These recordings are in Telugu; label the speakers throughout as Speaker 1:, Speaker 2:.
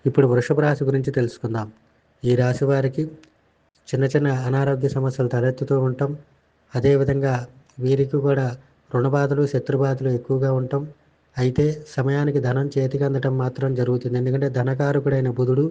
Speaker 1: ఇప్పుడు వృషభ రాశి గురించి తెలుసుకుందాం. ఈ రాశి వారికి చిన్న చిన్న అనారోగ్య సమస్యలు తలెత్తుతూ ఉంటాం. అదేవిధంగా వీరికి కూడా రుణ బాధలు, శత్రు బాధలు ఎక్కువగా ఉంటాం. అయితే సమయానికి ధనం చేతికి అందటం మాత్రం జరుగుతుంది. ఎందుకంటే ధనకారకుడైన బుధుడు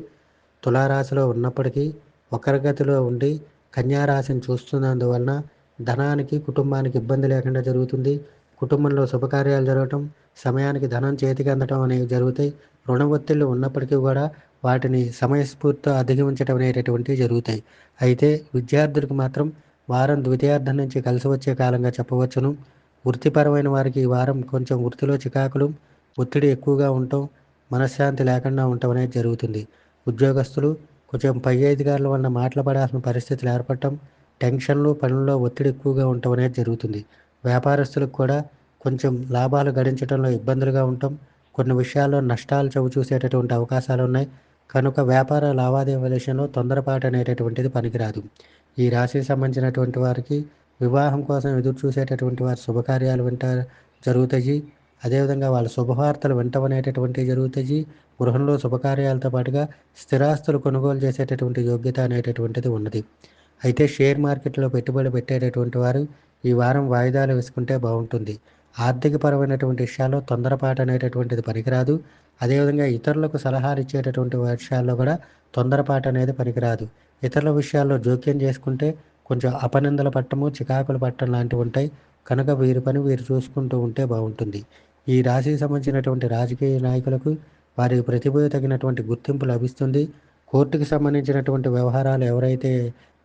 Speaker 1: తులారాశిలో ఉన్నప్పటికీ వక్రగతిలో ఉండి కన్యా రాశిని చూస్తున్నందువలన ధనానికి, కుటుంబానికి ఇబ్బంది లేకుండా జరుగుతుంది. కుటుంబంలో శుభకార్యాలు జరగటం, సమయానికి ధనం చేతికి అందటం అనేవి జరుగుతాయి. రుణ ఒత్తిళ్లు ఉన్నప్పటికీ కూడా వాటిని సమయస్ఫూర్తితో అధిగమించడం అనేటటువంటివి జరుగుతాయి. అయితే విద్యార్థులకు మాత్రం వారం ద్వితీయార్థం నుంచి కలిసి వచ్చే కాలంగా చెప్పవచ్చును. వృత్తిపరమైన వారికి ఈ వారం కొంచెం వృత్తిలో చికాకులు, ఒత్తిడి ఎక్కువగా ఉండటం, మనశ్శాంతి లేకుండా ఉండటం అనేది జరుగుతుంది. ఉద్యోగస్తులు కొంచెం పై అధికారుల వలన మాటలు పడాల్సిన పరిస్థితులు ఏర్పడటం, టెన్షన్లు, పనుల్లో ఒత్తిడి ఎక్కువగా ఉండటం అనేది జరుగుతుంది. వ్యాపారస్తులకు కూడా కొంచెం లాభాలు గడించడంలో ఇబ్బందులుగా ఉండటం, కొన్ని విషయాల్లో నష్టాలు చవిచూసేటటువంటి అవకాశాలు ఉన్నాయి. కనుక వ్యాపార లావాదేవీల విషయంలో తొందరపాటు అనేటటువంటిది పనికిరాదు. ఈ రాశికి సంబంధించినటువంటి వారికి వివాహం కోసం ఎదురు చూసేటటువంటి వారి శుభకార్యాలు జరుగుతాయి. అదేవిధంగా వాళ్ళ శుభవార్తలు వినటం అనేటటువంటివి జరుగుతాయి. గృహంలో శుభకార్యాలతో పాటుగా స్థిరాస్తులు కొనుగోలు చేసేటటువంటి యోగ్యత అనేటటువంటిది ఉన్నది. అయితే షేర్ మార్కెట్లో పెట్టుబడి పెట్టేటటువంటి వారు ఈ వారం వాయిదాలు వేసుకుంటే బాగుంటుంది. ఆర్థికపరమైనటువంటి విషయాల్లో తొందరపాటు అనేటటువంటిది పనికిరాదు. అదేవిధంగా ఇతరులకు సలహాలు ఇచ్చేటటువంటి విషయాల్లో కూడా తొందరపాటు అనేది పనికిరాదు. ఇతరుల విషయాల్లో జోక్యం చేసుకుంటే కొంచెం అపనిందలు పట్టము, చికాకులు పట్టడం లాంటివి ఉంటాయి. కనుక వీరి పని వీరు చూసుకుంటూ ఉంటే బాగుంటుంది. ఈ రాశికి సంబంధించినటువంటి రాజకీయ నాయకులకు వారి ప్రతిభకు తగినటువంటి గుర్తింపు లభిస్తుంది. కోర్టుకు సంబంధించినటువంటి వ్యవహారాలు ఎవరైతే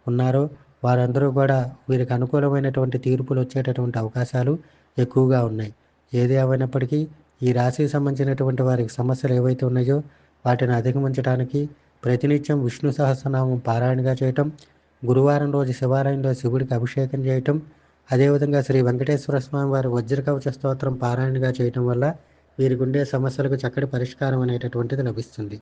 Speaker 1: ఉన్నారో వారందరూ కూడా వీరికి అనుకూలమైనటువంటి తీర్పులు వచ్చేటటువంటి అవకాశాలు ఎక్కువగా ఉన్నాయి. ఏది ఏమైనప్పటికీ ఈ రాశికి సంబంధించినటువంటి వారికి సమస్యలు ఏవైతే ఉన్నాయో వాటిని అధిగమించడానికి ప్రతినిత్యం విష్ణు సహస్రనామం పారాయణగా చేయటం, గురువారం రోజు శివాలయంలో శివుడికి అభిషేకం చేయటం, అదేవిధంగా శ్రీ వెంకటేశ్వర స్వామి వారి వజ్రకవచ స్తోత్రం పారాయణగా చేయటం వల్ల వీరికి ఉండే సమస్యలకు చక్కటి పరిష్కారం అనేటటువంటిది లభిస్తుంది.